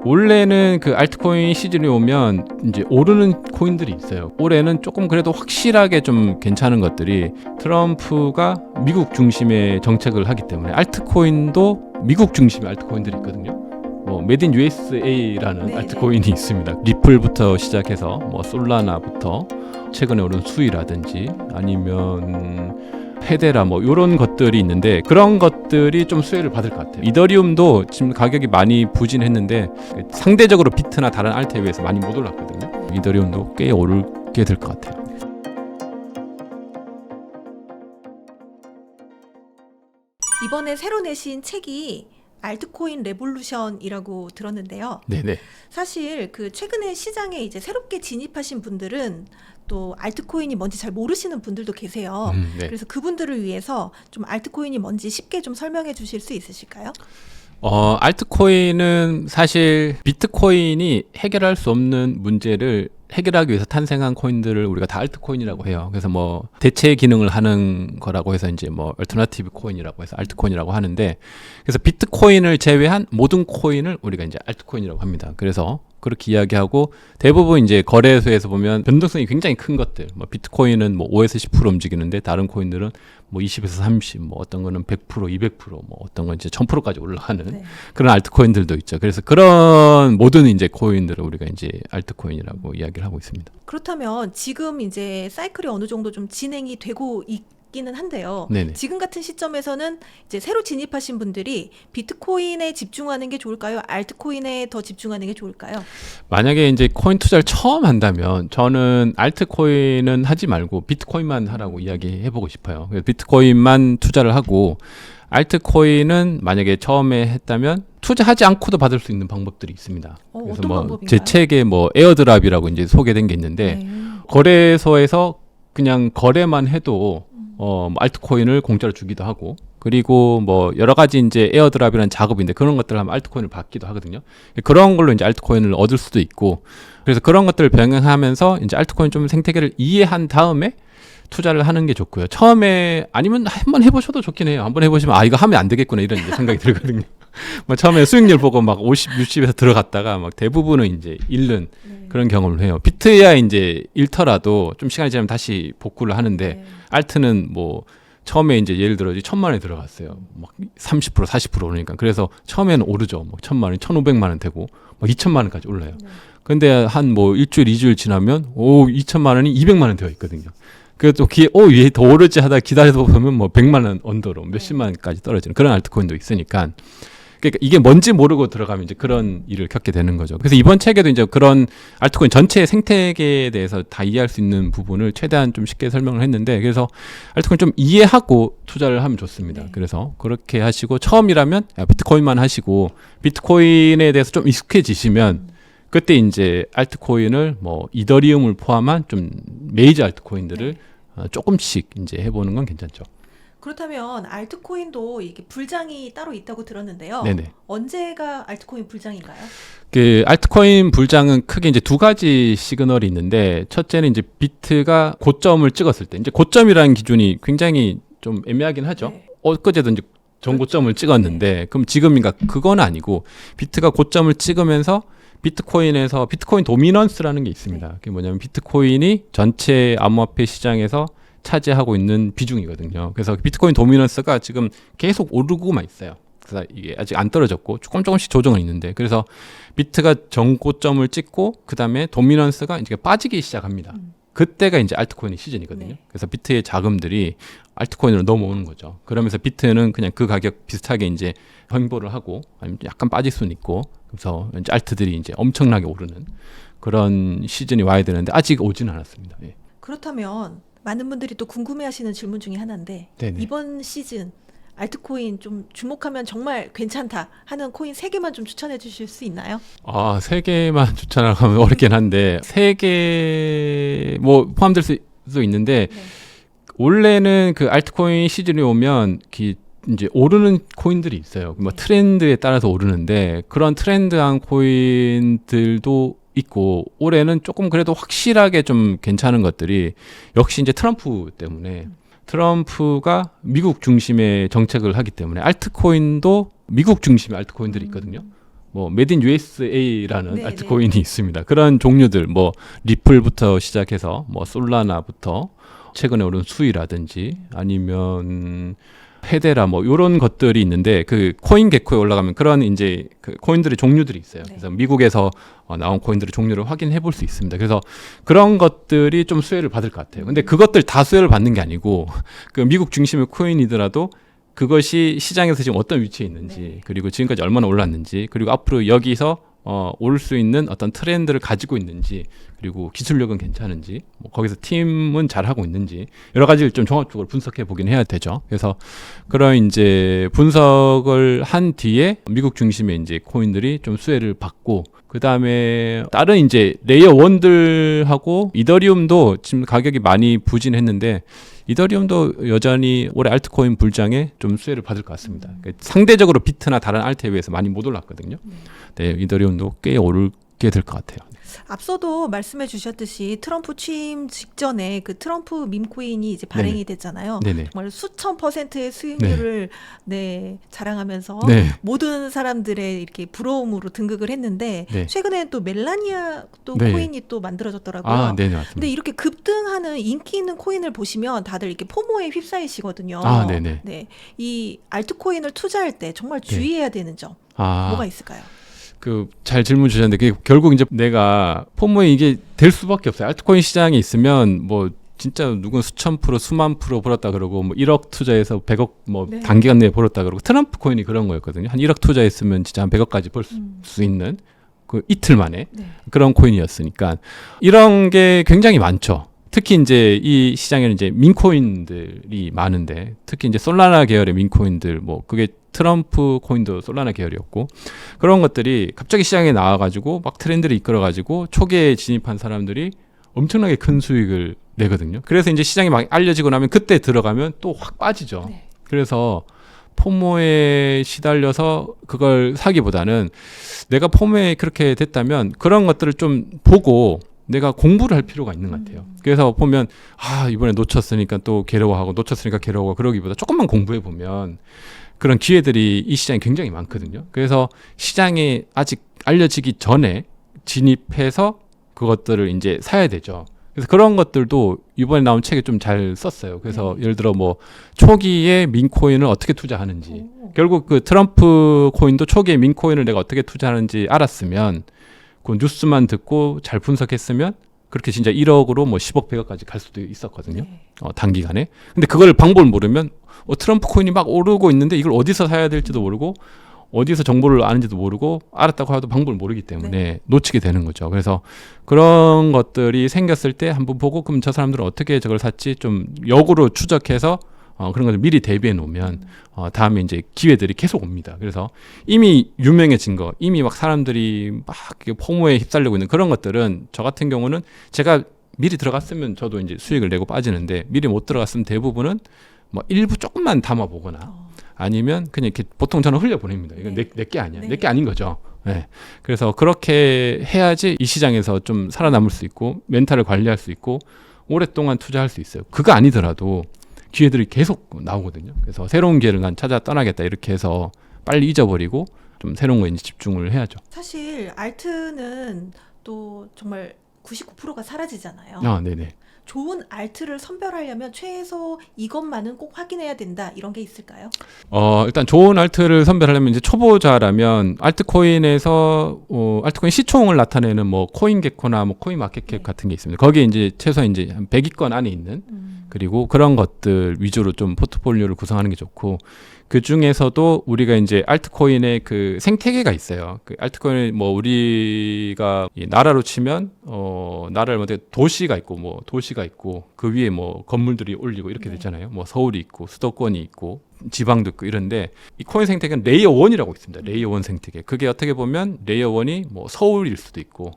원래는 그 알트코인 시즌이 오면 이제 오르는 코인들이 있어요. 올해는 조금 그래도 확실하게 좀 괜찮은 것들이 트럼프가 미국 중심의 정책을 하기 때문에 알트코인도 미국 중심의 알트코인들이 있거든요. 뭐 메드 인 USA라는 네네. 알트코인이 있습니다. 리플부터 시작해서 뭐 솔라나부터 최근에 오른 수이라든지 아니면 페데라 뭐 이런 것들이 있는데 그런 것들이 좀 수혜를 받을 것 같아요. 이더리움도 지금 가격이 많이 부진했는데 상대적으로 비트나 다른 알트에 비해서 많이 못 올랐거든요. 이더리움도 꽤 오르게 될 것 같아요. 이번에 새로 내신 책이 알트코인 레볼루션이라고 들었는데요. 네네. 사실 그 최근에 시장에 이제 새롭게 진입하신 분들은 또 알트코인이 뭔지 잘 모르시는 분들도 계세요. 네. 그래서 그분들을 위해서 좀 알트코인이 뭔지 쉽게 좀 설명해 주실 수 있으실까요? 알트코인은 사실 비트코인이 해결할 수 없는 문제를 해결하기 위해서 탄생한 코인들을 우리가 다 알트코인이라고 해요. 그래서 뭐 대체 기능을 하는 거라고 해서 이제 뭐 얼터너티브 코인이라고 해서 알트코인이라고 하는데, 그래서 비트코인을 제외한 모든 코인을 우리가 이제 알트코인이라고 합니다. 그래서 그렇게 이야기하고 대부분 이제 거래소에서 보면 변동성이 굉장히 큰 것들, 뭐 비트코인은 뭐 5에서 10% 움직이는데 다른 코인들은 뭐 20에서 30, 뭐 어떤 거는 100%, 200%, 뭐 어떤 건 이제 1000%까지 올라가는 네. 그런 알트코인들도 있죠. 그래서 그런 모든 이제 코인들을 우리가 이제 알트코인이라고 이야기를 하고 있습니다. 그렇다면 지금 이제 사이클이 어느 정도 좀 진행이 되고 있기는 한데요. 네네. 지금 같은 시점에서는 이제 새로 진입하신 분들이 비트코인에 집중하는 게 좋을까요? 알트코인에 더 집중하는 게 좋을까요? 만약에 이제 코인 투자를 처음 한다면 저는 알트코인은 하지 말고 비트코인만 하라고 이야기해보고 싶어요. 그래서 비트코인만 투자를 하고, 알트코인은 만약에 처음에 했다면 투자하지 않고도 받을 수 있는 방법들이 있습니다. 그래서 어떤 뭐 방법인가요? 제 책에 뭐 에어드랍이라고 이제 소개된 게 있는데, 네. 거래소에서 그냥 거래만 해도 뭐 알트코인을 공짜로 주기도 하고, 그리고 뭐 여러 가지 이제 에어드랍이라는 작업인데 그런 것들을 하면 알트코인을 받기도 하거든요. 그런 걸로 이제 알트코인을 얻을 수도 있고, 그래서 그런 것들을 병행하면서 이제 알트코인 좀 생태계를 이해한 다음에 투자를 하는 게 좋고요. 처음에 아니면 한번 해보셔도 좋긴 해요. 한번 해보시면 이거 하면 안 되겠구나 이런 이제 생각이 들거든요. 뭐 처음에 수익률 보고 막 50, 60에서 들어갔다가 막 대부분은 이제 잃는 그런 경험을 해요. 비트야 이제 잃더라도 좀 시간이 지나면 다시 복구를 하는데, 네. 알트는 뭐 처음에 이제 예를 들어 1,000만 원에 들어갔어요. 막 30%, 40% 오르니까. 그래서 처음에는 오르죠. 뭐 1,000만 원, 1,500만 원 되고 막 2,000만 원까지 올라요. 네. 근데 한 뭐 일주일, 2주일 지나면 2,000만 원이 200만 원 되어 있거든요. 그래서 또 얘 더 오르지 하다 기다려서 보면 뭐 100만 원 언더로 몇십만 원까지 떨어지는 그런 알트코인도 있으니까, 그러니까 이게 뭔지 모르고 들어가면 이제 그런 일을 겪게 되는 거죠. 그래서 이번 책에도 이제 그런 알트코인 전체의 생태계에 대해서 다 이해할 수 있는 부분을 최대한 좀 쉽게 설명을 했는데, 그래서 알트코인 좀 이해하고 투자를 하면 좋습니다. 네. 그래서 그렇게 하시고, 처음이라면 비트코인만 하시고 비트코인에 대해서 좀 익숙해지시면 그때 이제 알트코인을 뭐 이더리움을 포함한 좀 메이저 알트코인들을 조금씩 이제 해보는 건 괜찮죠. 그렇다면 알트코인도 이게 불장이 따로 있다고 들었는데요. 네네. 언제가 알트코인 불장인가요? 그 알트코인 불장은 크게 이제 두 가지 시그널이 있는데, 첫째는 이제 비트가 고점을 찍었을 때, 이제 고점이라는 기준이 굉장히 좀 애매하긴 하죠. 네. 엊그제도 이제 전고점을 찍었는데, 그럼 지금인가? 그건 아니고 비트가 고점을 찍으면서 비트코인에서 비트코인 도미넌스라는 게 있습니다. 그게 뭐냐면 비트코인이 전체 암호화폐 시장에서 차지하고 있는 비중이거든요. 그래서 비트코인 도미넌스가 지금 계속 오르고만 있어요. 그래서 이게 아직 안 떨어졌고 조금씩 조정은 있는데, 그래서 비트가 정고점을 찍고 그 다음에 도미넌스가 이제 빠지기 시작합니다. 그때가 이제 알트코인의 시즌이거든요. 네. 그래서 비트의 자금들이 알트코인으로 넘어오는 거죠. 그러면서 비트는 그냥 그 가격 비슷하게 이제 횡보를 하고 아니면 약간 빠질 수는 있고, 그래서 이제 알트들이 이제 엄청나게 오르는 그런 시즌이 와야 되는데 아직 오지는 않았습니다. 예. 그렇다면 많은 분들이 또 궁금해하시는 질문 중에 하나인데, 네네. 이번 시즌 알트코인 좀 주목하면 정말 괜찮다 하는 코인 3개만 좀 추천해 주실 수 있나요? 3개만 추천하면 어렵긴 한데 3개 뭐 포함될 수도 있는데, 네. 원래는 그 알트코인 시즌이 오면 이제 오르는 코인들이 있어요. 뭐 트렌드에 따라서 오르는데, 그런 트렌드한 코인들도 있고, 올해는 조금 그래도 확실하게 좀 괜찮은 것들이 역시 이제 트럼프 때문에, 트럼프가 미국 중심의 정책을 하기 때문에 알트코인도 미국 중심의 알트코인들이 있거든요. 뭐 메드 인 USA라는 네, 알트코인이 있습니다. 그런 종류들 뭐 리플부터 시작해서 뭐 솔라나부터 최근에 오른 수위라든지 아니면 헤데라 뭐 이런 것들이 있는데 그 코인 개코에 올라가면 그런 이제 그 코인들의 종류들이 있어요. 네. 그래서 미국에서 나온 코인들의 종류를 확인해 볼 수 있습니다. 그래서 그런 것들이 좀 수혜를 받을 것 같아요. 근데 그것들 다 수혜를 받는 게 아니고 그 미국 중심의 코인이더라도 그것이 시장에서 지금 어떤 위치에 있는지 네. 그리고 지금까지 얼마나 올랐는지 그리고 앞으로 여기서 올 수 있는 어떤 트렌드를 가지고 있는지 그리고 기술력은 괜찮은지 뭐 거기서 팀은 잘하고 있는지 여러 가지를 좀 종합적으로 분석해 보긴 해야 되죠. 그래서 그런 이제 분석을 한 뒤에 미국 중심의 이제 코인들이 좀 수혜를 받고 그 다음에 다른 이제 레이어 1들하고 이더리움도 지금 가격이 많이 부진했는데 이더리움도 여전히 올해 알트코인 불장에 좀 수혜를 받을 것 같습니다. 그러니까 상대적으로 비트나 다른 알트에 비해서 많이 못 올랐거든요. 네, 이더리움도 꽤 오르게 될 것 같아요. 앞서도 말씀해 주셨듯이 트럼프 취임 직전에 그 트럼프 밈코인이 이제 발행이 됐잖아요. 네네. 정말 수천 %의 수익률을 자랑하면서 네. 모든 사람들의 이렇게 부러움으로 등극을 했는데 네. 최근에 또 멜라니아 또 네. 코인이 또 만들어졌더라고요. 아, 네, 맞습니다. 근데 이렇게 급등하는 인기 있는 코인을 보시면 다들 이렇게 포모에 휩싸이시거든요. 아, 네네. 네. 이 알트코인을 투자할 때 정말 주의해야 되는 점 뭐가 있을까요? 그 잘 질문 주셨는데 그게 결국 이제 내가 포모에 이게 될 수밖에 없어요. 알트코인 시장에 있으면 뭐 진짜 누군 수천 프로 수만 프로 벌었다 그러고 뭐 1억 투자해서 100억 뭐 네. 단기간 내에 벌었다 그러고 트럼프 코인이 그런 거였거든요. 한 1억 투자했으면 진짜 한 100억까지 벌 수 있는 그 이틀 만에 네. 그런 코인이었으니까 이런 게 굉장히 많죠. 특히 이제 이 시장에는 이제 민코인들이 많은데 특히 이제 솔라나 계열의 민코인들 뭐 그게 트럼프 코인도 솔라나 계열이었고 그런 것들이 갑자기 시장에 나와가지고 막 트렌드를 이끌어가지고 초기에 진입한 사람들이 엄청나게 큰 수익을 내거든요. 그래서 이제 시장이 막 알려지고 나면 그때 들어가면 또 확 빠지죠. 네. 그래서 포모에 시달려서 그걸 사기보다는 내가 포모에 그렇게 됐다면 그런 것들을 좀 보고 내가 공부를 할 필요가 있는 것 같아요. 그래서 보면 이번에 놓쳤으니까 또 괴로워하고 놓쳤으니까 괴로워하고 그러기보다 조금만 공부해 보면 그런 기회들이 이 시장에 굉장히 많거든요. 그래서 시장에 아직 알려지기 전에 진입해서 그것들을 이제 사야 되죠. 그래서 그런 것들도 이번에 나온 책에 좀 잘 썼어요. 그래서 예를 들어 뭐 초기에 민코인을 어떻게 투자하는지 결국 그 트럼프 코인도 초기에 민코인을 내가 어떻게 투자하는지 알았으면 그 뉴스만 듣고 잘 분석했으면 그렇게 진짜 1억으로 뭐 10억 100억까지 갈 수도 있었거든요. 네. 단기간에. 근데 그걸 방법을 모르면 트럼프 코인이 막 오르고 있는데 이걸 어디서 사야 될지도 모르고 어디서 정보를 아는지도 모르고 알았다고 해도 방법을 모르기 때문에 놓치게 되는 거죠. 그래서 그런 것들이 생겼을 때 한번 보고 그럼 저 사람들은 어떻게 저걸 샀지 좀 역으로 추적해서 그런 것을 미리 대비해 놓으면 다음에 이제 기회들이 계속 옵니다. 그래서 이미 유명해진 거, 이미 막 사람들이 막 포모에 휩쓸리고 있는 그런 것들은 저 같은 경우는 제가 미리 들어갔으면 저도 이제 수익을 내고 빠지는데 미리 못 들어갔으면 대부분은 뭐 일부 조금만 담아보거나 아니면 그냥 이렇게 보통 저는 흘려보냅니다. 이건 내게 아니야. 네. 내게 아닌 거죠. 네. 그래서 그렇게 해야지 이 시장에서 좀 살아남을 수 있고 멘탈을 관리할 수 있고 오랫동안 투자할 수 있어요. 그거 아니더라도 기회들이 계속 나오거든요. 그래서 새로운 기회를 난 찾아 떠나겠다 이렇게 해서 빨리 잊어버리고 좀 새로운 거에 이제 집중을 해야죠. 사실 알트는 또 정말 99%가 사라지잖아요. 네네. 좋은 알트를 선별하려면 최소 이것만은 꼭 확인해야 된다 이런 게 있을까요? 일단 좋은 알트를 선별하려면 이제 초보자라면 알트코인에서 알트코인 시총을 나타내는 뭐 코인게코나 뭐 코인마켓캡 같은 게 있습니다. 거기에 이제 최소한 이제 한 100위권 안에 있는 그리고 그런 것들 위주로 좀 포트폴리오를 구성하는 게 좋고 그 중에서도 우리가 이제 알트코인의 그 생태계가 있어요. 그 알트코인 뭐 우리가 이 나라로 치면 나라를 뭐 도시가 있고 그 위에 뭐 건물들이 올리고 이렇게 됐잖아요. 뭐 서울이 있고 수도권이 있고 지방도 있고 이런데 이 코인 생태계는 레이어 1이라고 있습니다. 레이어 1 생태계. 그게 어떻게 보면 레이어 1이 뭐 서울일 수도 있고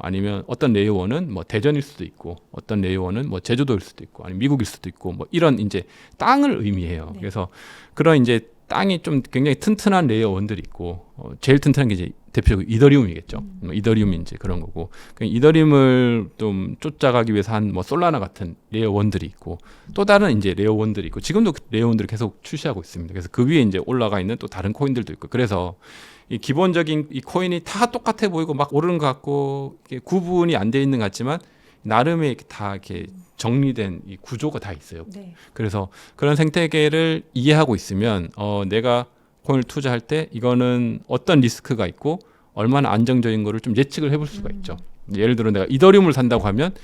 아니면 어떤 레이어 1은 뭐 대전일 수도 있고 어떤 레이어 1은 뭐 제주도일 수도 있고 아니면 미국일 수도 있고 뭐 이런 이제 땅을 의미해요. 네. 그래서 그런 이제 땅이 좀 굉장히 튼튼한 레이어 1들이 있고 제일 튼튼한 게 이제 대표적으로 이더리움이겠죠. 이더리움이 이제 그런 거고 이더리움을 좀 쫓아가기 위해서 한 뭐 솔라나 같은 레이어 1들이 있고 또 다른 이제 레이어 1들이 있고 지금도 그 레이어 1들을 계속 출시하고 있습니다. 그래서 그 위에 이제 올라가 있는 또 다른 코인들도 있고 그래서 이 기본적인 이 코인이 다 똑같아 보이고 막 오르는 것 같고 이게 구분이 안 돼 있는 것 같지만 나름의 다 이렇게 정리된 이 구조가 다 있어요. 네. 그래서 그런 생태계를 이해하고 있으면 내가 코인을 투자할 때 이거는 어떤 리스크가 있고 얼마나 안정적인 거를 좀 예측을 해볼 수가 있죠. 예를 들어 내가 이더리움을 산다고 하면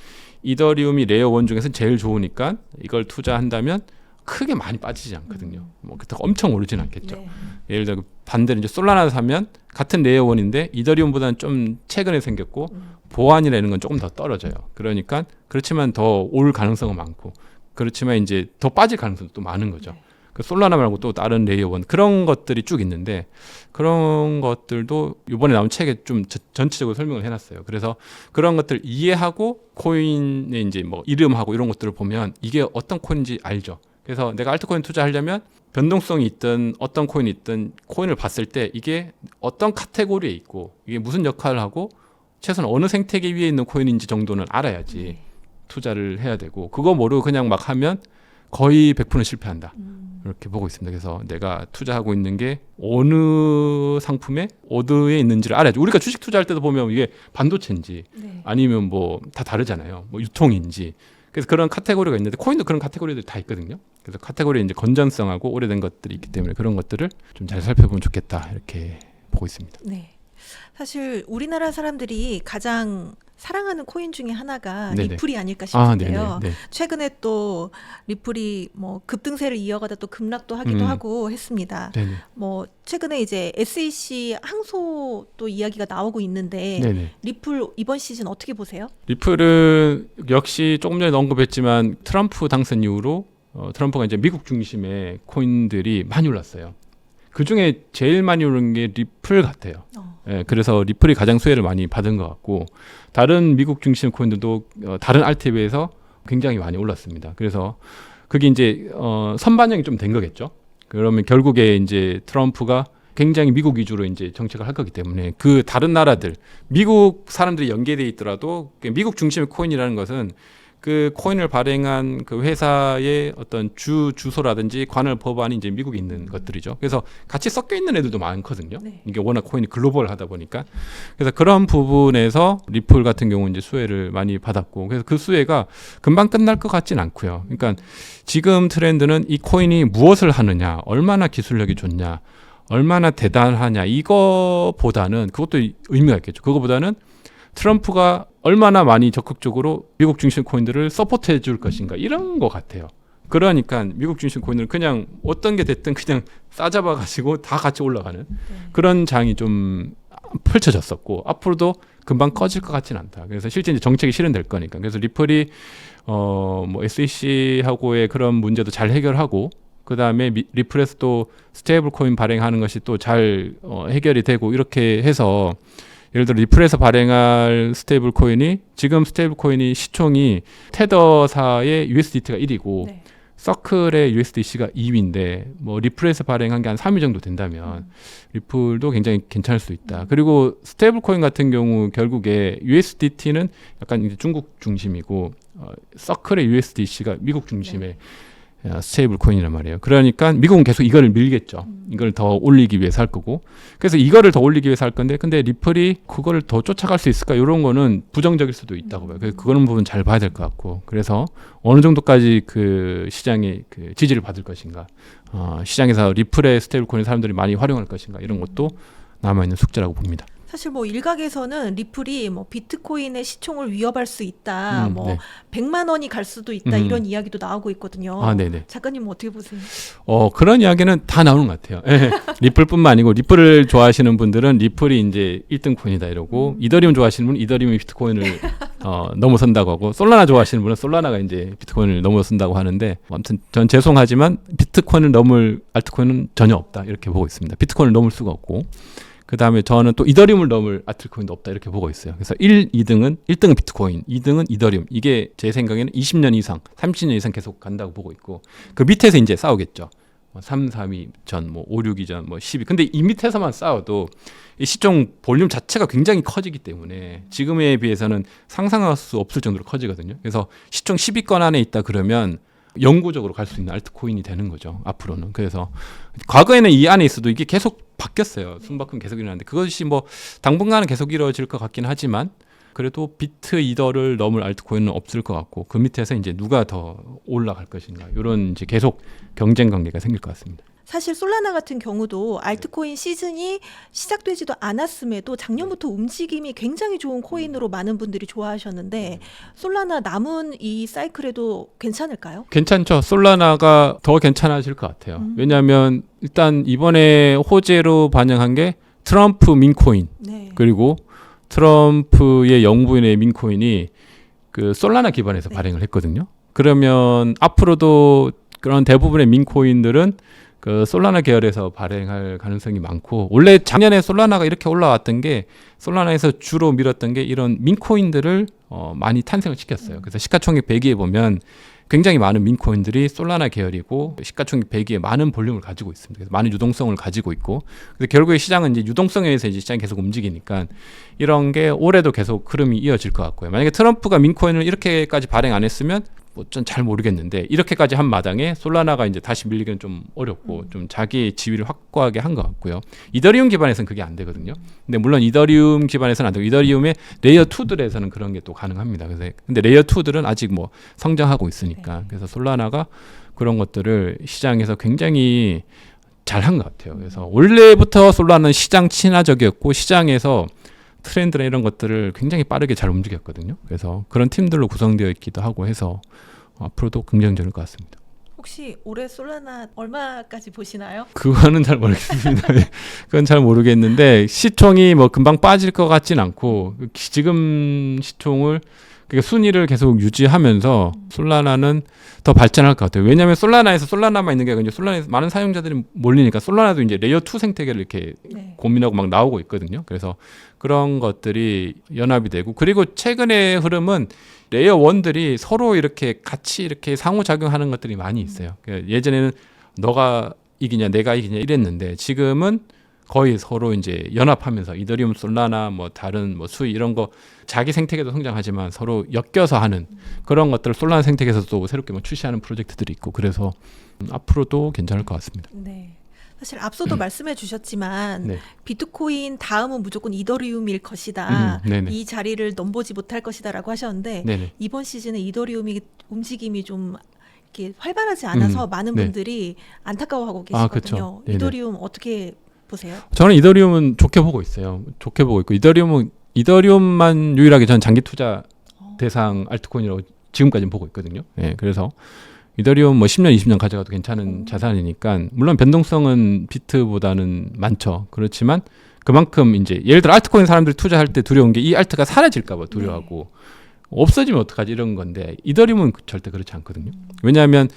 이더리움이 레이어 1 중에서 제일 좋으니까 이걸 투자한다면 크게 많이 빠지지 않거든요. 뭐 그렇다고 엄청 오르진 않겠죠. 네. 예를 들어 반대로 이제 솔라나 사면 같은 레이어 1인데 이더리움보다는 좀 최근에 생겼고 보안이라는 건 조금 더 떨어져요. 그러니까 그렇지만 더 올 가능성은 많고 그렇지만 이제 더 빠질 가능성도 또 많은 거죠. 네. 그 솔라나 말고 또 다른 레이어 1 그런 것들이 쭉 있는데 그런 것들도 이번에 나온 책에 좀 전체적으로 설명을 해놨어요. 그래서 그런 것들 이해하고 코인의 이제 뭐 이름하고 이런 것들을 보면 이게 어떤 코인인지 알죠. 그래서 내가 알트코인 투자하려면 변동성이 있든 어떤 코인이 있든 코인을 봤을 때 이게 어떤 카테고리에 있고 이게 무슨 역할을 하고 최소한 어느 생태계 위에 있는 코인인지 정도는 알아야지 네. 투자를 해야 되고 그거 모르고 그냥 막 하면 거의 100% 실패한다. 이렇게 보고 있습니다. 그래서 내가 투자하고 있는 게 어느 상품에 어디에 있는지를 알아야죠. 우리가 주식 투자할 때도 보면 이게 반도체인지 네. 아니면 뭐 다 다르잖아요. 뭐 유통인지. 그래서 그런 카테고리가 있는데 코인도 그런 카테고리들이 다 있거든요. 그래서 카테고리에 이제 건전성하고 오래된 것들이 있기 때문에 그런 것들을 좀 잘 살펴보면 좋겠다. 이렇게 보고 있습니다. 네. 사실 우리나라 사람들이 가장 사랑하는 코인 중에 하나가 네네. 리플이 아닐까 아, 네네. 싶은데요. 네. 최근에 또 리플이 뭐 급등세를 이어가다 또 급락도 하기도 하고 했습니다. 네네. 뭐 최근에 이제 SEC 항소 또 이야기가 나오고 있는데 네네. 리플 이번 시즌 어떻게 보세요? 리플은 역시 조금 전에 언급했지만 트럼프 당선 이후로 트럼프가 이제 미국 중심의 코인들이 많이 올랐어요. 그 중에 제일 많이 오른 게 리플 같아요. 예, 그래서 리플이 가장 수혜를 많이 받은 것 같고 다른 미국 중심 코인들도 다른 알트에 비해서 굉장히 많이 올랐습니다. 그래서 그게 이제 선반영이 좀 된 거겠죠. 그러면 결국에 이제 트럼프가 굉장히 미국 위주로 이제 정책을 할 거기 때문에 그 다른 나라들 미국 사람들이 연계돼 있더라도 미국 중심의 코인이라는 것은 그 코인을 발행한 그 회사의 어떤 주소라든지 관할 법안이 이제 미국에 있는 것들이죠. 그래서 같이 섞여 있는 애들도 많거든요. 네. 이게 워낙 코인이 글로벌하다 보니까. 그래서 그런 부분에서 리플 같은 경우는 이제 수혜를 많이 받았고, 그래서 그 수혜가 금방 끝날 것 같진 않고요. 그러니까 지금 트렌드는 이 코인이 무엇을 하느냐, 얼마나 기술력이 좋냐, 얼마나 대단하냐, 이거보다는 그것도 의미가 있겠죠. 그거보다는 트럼프가 얼마나 많이 적극적으로 미국 중심 코인들을 서포트해 줄 것인가 이런 것 같아요. 그러니까 미국 중심 코인을 그냥 어떤 게 됐든 그냥 싸잡아 가지고 다 같이 올라가는 그런 장이 좀 펼쳐졌었고 앞으로도 금방 꺼질 것 같지는 않다. 그래서 실제 이제 정책이 실현될 거니까. 그래서 리플이 뭐 SEC하고의 그런 문제도 잘 해결하고 그 다음에 리플에서 또 스테이블 코인 발행하는 것이 또 잘 해결이 되고 이렇게 해서 예를 들어 리플에서 발행할 스테이블 코인이 지금 스테이블 코인이 시총이 테더사의 USDT가 1위고 네. 서클의 USDC가 2위인데 뭐 리플에서 발행한 게 한 3위 정도 된다면 리플도 굉장히 괜찮을 수 있다. 그리고 스테이블 코인 같은 경우 결국에 USDT는 약간 이제 중국 중심이고 서클의 USDC가 미국 중심의 스테이블 코인이란 말이에요. 그러니까 미국은 계속 이거를 밀겠죠. 이걸 더 올리기 위해서 할 거고. 그래서 이거를 더 올리기 위해서 할 건데 근데 리플이 그거를 더 쫓아갈 수 있을까? 이런 거는 부정적일 수도 있다고 봐요. 그래서 그거는 부분 잘 봐야 될 것 같고. 그래서 어느 정도까지 그 시장이 그 지지를 받을 것인가. 시장에서 리플의 스테이블 코인 사람들이 많이 활용할 것인가. 이런 것도 남아있는 숙제라고 봅니다. 사실 뭐 일각에서는 리플이 뭐 비트코인의 시총을 위협할 수 있다. 뭐 네. 100만 원이 갈 수도 있다. 이런 이야기도 나오고 있거든요. 아, 네네. 작가님 어떻게 보세요? 그런 이야기는 다 나오는 것 같아요. 예. 리플뿐만 아니고 리플을 좋아하시는 분들은 리플이 이제 1등 코인이다 이러고 이더리움 좋아하시는 분은 이더리움이 비트코인을 넘어선다고 하고 솔라나 좋아하시는 분은 솔라나가 이제 비트코인을 넘어선다고 하는데 아무튼 전 죄송하지만 비트코인을 넘을 알트코인은 전혀 없다 이렇게 보고 있습니다. 비트코인을 넘을 수가 없고 그 다음에 저는 또 이더리움을 넘을 알트코인도 없다 이렇게 보고 있어요. 그래서 2등은 비트코인, 2등은 이더리움. 이게 제 생각에는 20년 이상, 30년 이상 계속 간다고 보고 있고 그 밑에서 이제 싸우겠죠. 3, 3위 전, 뭐 5, 6위 전, 뭐 10위. 근데 이 밑에서만 싸워도 이 시총 볼륨 자체가 굉장히 커지기 때문에 지금에 비해서는 상상할 수 없을 정도로 커지거든요. 그래서 시총 10위권 안에 있다 그러면 영구적으로 갈 수 있는 알트코인이 되는 거죠. 앞으로는. 그래서 과거에는 이 안에 있어도 이게 계속 바뀌었어요. 순박금 계속 일어나는데 그것이 뭐 당분간은 계속 이루어질 것 같긴 하지만 그래도 비트 이더를 넘을 알트코인은 없을 것 같고 그 밑에서 이제 누가 더 올라갈 것인가 이런 이제 계속 경쟁 관계가 생길 것 같습니다. 사실 솔라나 같은 경우도 알트코인 시즌이 시작되지도 않았음에도 작년부터 움직임이 굉장히 좋은 코인으로 많은 분들이 좋아하셨는데 솔라나 남은 이 사이클에도 괜찮을까요? 괜찮죠. 솔라나가 더 괜찮아질 것 같아요. 왜냐하면 일단 이번에 호재로 반영한 게 트럼프 민코인 네. 그리고 트럼프의 영부인의 민코인이 그 솔라나 기반에서 네. 발행을 했거든요. 그러면 앞으로도 그런 대부분의 민코인들은 그 솔라나 계열에서 발행할 가능성이 많고 원래 작년에 솔라나가 이렇게 올라왔던 게 솔라나에서 주로 밀었던 게 이런 민코인들을 많이 탄생을 시켰어요. 그래서 시가총액 100위에 보면 굉장히 많은 민코인들이 솔라나 계열이고 시가총액 100위에 많은 볼륨을 가지고 있습니다. 그래서 많은 유동성을 가지고 있고 그래서 결국에 시장은 이제 유동성에 의해서 이제 시장이 계속 움직이니까 이런 게 올해도 계속 흐름이 이어질 것 같고요. 만약에 트럼프가 민코인을 이렇게까지 발행 안 했으면 뭐 전 잘 모르겠는데 이렇게까지 한 마당에 솔라나가 이제 다시 밀리기는 좀 어렵고 좀 자기의 지위를 확고하게 한 것 같고요. 이더리움 기반에서는 그게 안 되거든요. 근데 물론 이더리움 기반에서는 안 되고 이더리움의 레이어 2들에서는 그런 게 또 가능합니다. 그래서 근데 레이어 2들은 아직 뭐 성장하고 있으니까 그래서 솔라나가 그런 것들을 시장에서 굉장히 잘한 것 같아요. 그래서 원래부터 솔라나는 시장 친화적이었고 시장에서 트렌드나 이런 것들을 굉장히 빠르게 잘 움직였거든요. 그래서 그런 팀들로 구성되어 있기도 하고 해서 앞으로도 긍정적일 것 같습니다. 혹시 올해 솔라나 얼마까지 보시나요? 그거는 잘 모르겠습니다. 그건 잘 모르겠는데 시총이 뭐 금방 빠질 것 같진 않고 지금 시총을 그러니까 순위를 계속 유지하면서 솔라나는 더 발전할 것 같아요. 왜냐하면 솔라나에서 솔라나만 있는 게 아니라 솔라나에서 많은 사용자들이 몰리니까 솔라나도 이제 레이어 2 생태계를 이렇게 네. 고민하고 막 나오고 있거든요. 그래서 그런 것들이 연합이 되고 그리고 최근의 흐름은 레이어 1들이 서로 이렇게 같이 이렇게 상호작용하는 것들이 많이 있어요. 그러니까 예전에는 너가 이기냐 내가 이기냐 이랬는데 지금은 거의 서로 이제 연합하면서 이더리움, 솔라나, 뭐 다른 뭐 수이 이런 거 자기 생태계도 성장하지만 서로 엮여서 하는 그런 것들을 솔라나 생태계에서도 새롭게 뭐 출시하는 프로젝트들이 있고 그래서 앞으로도 괜찮을 것 같습니다. 네. 사실 앞서도 말씀해 주셨지만 네. 비트코인 다음은 무조건 이더리움일 것이다. 네네. 이 자리를 넘보지 못할 것이다라고 하셨는데 네네. 이번 시즌에 이더리움이 움직임이 좀 이렇게 활발하지 않아서 많은 네. 분들이 안타까워하고 아, 계시거든요. 그쵸. 네네. 이더리움 어떻게 보세요? 저는 이더리움은 좋게 보고 있어요. 좋게 보고 있고 이더리움만 유일하게 전 장기 투자 대상 알트코인이라고 지금까지는 보고 있거든요. 예, 그래서 이더리움 뭐 10년, 20년 가져가도 괜찮은 자산이니까 물론 변동성은 비트보다는 많죠. 그렇지만 그만큼 이제 예를 들어 알트코인 사람들이 투자할 때 두려운 게 이 알트가 사라질까 봐 두려워하고 없어지면 어떡하지 이런 건데 이더리움은 절대 그렇지 않거든요. 왜냐하면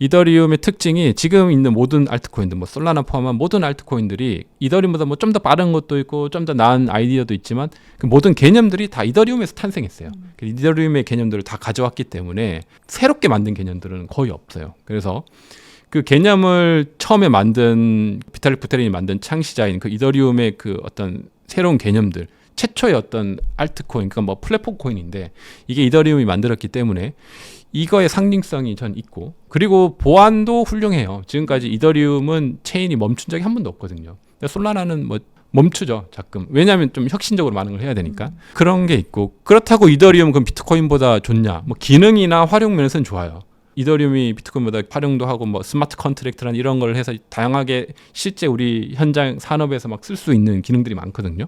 이더리움의 특징이 지금 있는 모든 알트코인들 뭐 솔라나 포함한 모든 알트코인들이 이더리움보다 뭐 좀 더 빠른 것도 있고 좀 더 나은 아이디어도 있지만 그 모든 개념들이 다 이더리움에서 탄생했어요. 이더리움의 개념들을 다 가져왔기 때문에 새롭게 만든 개념들은 거의 없어요. 그래서 그 개념을 처음에 만든 비탈릭 부테린이 만든 창시자인 그 이더리움의 그 어떤 새로운 개념들 최초의 어떤 알트코인, 그러니까 뭐 플랫폼 코인인데 이게 이더리움이 만들었기 때문에 이거의 상징성이 전 있고 그리고 보안도 훌륭해요. 지금까지 이더리움은 체인이 멈춘 적이 한 번도 없거든요. 솔라나는 뭐 멈추죠, 가끔. 왜냐하면 좀 혁신적으로 많은 걸 해야 되니까. 그런 게 있고 그렇다고 이더리움은 그럼 비트코인보다 좋냐? 뭐 기능이나 활용 면에서는 좋아요. 이더리움이 비트코인보다 활용도 하고 뭐 스마트 컨트랙트란 이런 걸 해서 다양하게 실제 우리 현장 산업에서 막 쓸 수 있는 기능들이 많거든요.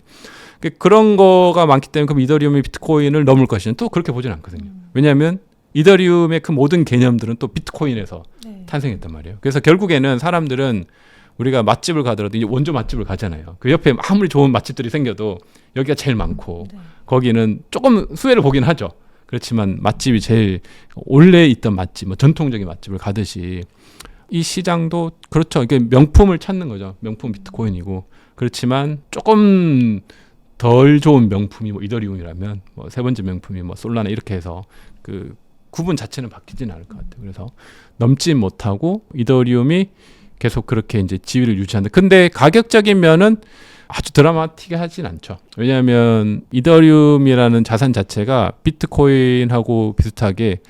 그런 거가 많기 때문에 그럼 이더리움이 비트코인을 넘을 것이냐 또 그렇게 보진 않거든요. 왜냐하면 이더리움의 그 모든 개념들은 또 비트코인에서 탄생했단 말이에요. 그래서 결국에는 사람들은 우리가 맛집을 가더라도 이제 원조 맛집을 가잖아요. 그 옆에 아무리 좋은 맛집들이 생겨도 여기가 제일 많고 거기는 조금 수혜를 보긴 하죠. 그렇지만 맛집이 제일 원래 있던 맛집, 뭐 전통적인 맛집을 가듯이 이 시장도 그렇죠. 이게 명품을 찾는 거죠. 명품 비트코인이고 그렇지만 조금 덜 좋은 명품이 뭐 이더리움이라면 뭐 세 번째 명품이 뭐 솔라나 이렇게 해서 그 구분 자체는 바뀌지는 않을 것 같아요. 그래서 넘지 못하고 이더리움이 계속 그렇게 이제 지위를 유지한다. 근데 가격적인 면은 아주 드라마틱하진 않죠. 왜냐하면 이더리움이라는 자산 자체가 비트코인하고 비슷하게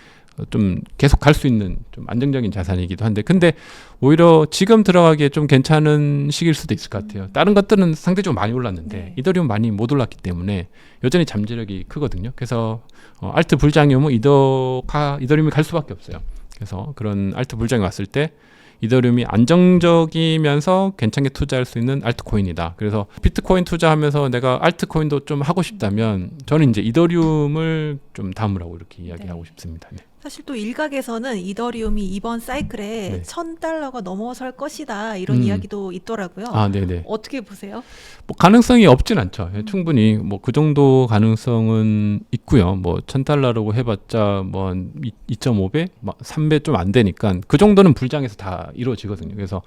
좀 계속 갈 수 있는 좀 안정적인 자산이기도 한데, 근데 오히려 지금 들어가기에 좀 괜찮은 시기일 수도 있을 것 같아요. 다른 것들은 상대적으로 많이 올랐는데 네. 이더리움 많이 못 올랐기 때문에 여전히 잠재력이 크거든요. 그래서 알트 불장이 오면 이더리움이 갈 수밖에 없어요. 그래서 그런 알트 불장이 왔을 때 이더리움이 안정적이면서 괜찮게 투자할 수 있는 알트코인이다. 그래서 비트코인 투자하면서 내가 알트코인도 좀 하고 싶다면 저는 이제 이더리움을 좀 담으라고 이렇게 이야기하고 싶습니다. 네. 사실 또 일각에서는 이더리움이 이번 사이클에 네. $1,000가 넘어설 것이다 이런 이야기도 있더라고요. 아, 네네. 어떻게 보세요? 뭐 가능성이 없진 않죠. 충분히 뭐 그 정도 가능성은 있고요. 뭐 $1,000라고 해봤자 뭐 한 2.5배, 3배 좀 안 되니까 그 정도는 불장에서 다 이루어지거든요. 그래서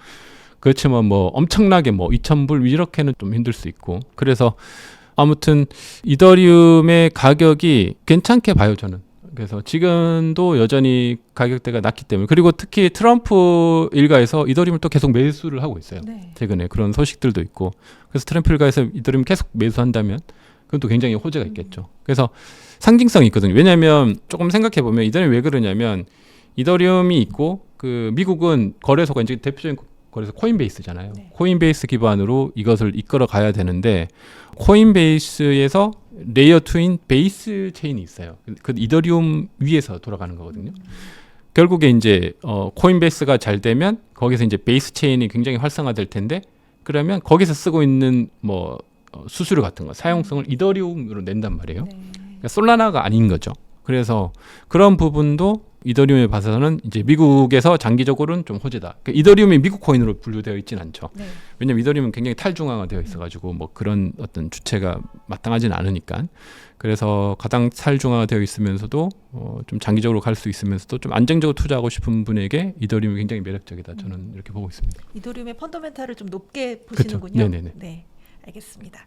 그렇지만 뭐 엄청나게 뭐 2,000불 이렇게는 좀 힘들 수 있고, 그래서 아무튼 이더리움의 가격이 괜찮게 봐요, 저는. 그래서 지금도 여전히 가격대가 낮기 때문에, 그리고 특히 트럼프 일가에서 이더리움을 또 계속 매수를 하고 있어요. 네. 최근에 그런 소식들도 있고, 그래서 트럼프 일가에서 이더리움 계속 매수한다면 그건 또 굉장히 호재가 있겠죠. 그래서 상징성이 있거든요. 왜냐하면 조금 생각해 보면 이더리움 왜 그러냐면, 이더리움이 있고 그 미국은 거래소가 이제 대표적인 거래소 코인베이스잖아요. 네. 코인베이스 기반으로 이것을 이끌어 가야 되는데, 코인베이스에서 레이어 2인 베이스 체인이 있어요. 그 이더리움 위에서 돌아가는 거거든요. 결국에 이제 코인베이스가 잘 되면 거기서 이제 베이스 체인이 굉장히 활성화될 텐데, 그러면 거기서 쓰고 있는 뭐 수수료 같은 거 사용성을 이더리움으로 낸단 말이에요. 네. 그러니까 솔라나가 아닌 거죠. 그래서 그런 부분도 이더리움에 봐서는 이제 미국에서 장기적으로는 좀 호재다. 그러니까 이더리움이 미국 코인으로 분류되어 있지는 않죠. 네. 왜냐면 이더리움은 굉장히 탈중앙화되어 있어가지고 뭐 그런 어떤 주체가 마땅하지는 않으니까. 그래서 가장 탈중앙화되어 있으면서도 좀 장기적으로 갈 수 있으면서도 좀 안정적으로 투자하고 싶은 분에게 이더리움이 굉장히 매력적이다. 저는 이렇게 보고 있습니다. 이더리움의 펀더멘탈을 좀 높게 그쵸. 보시는군요. 네네네. 네, 알겠습니다.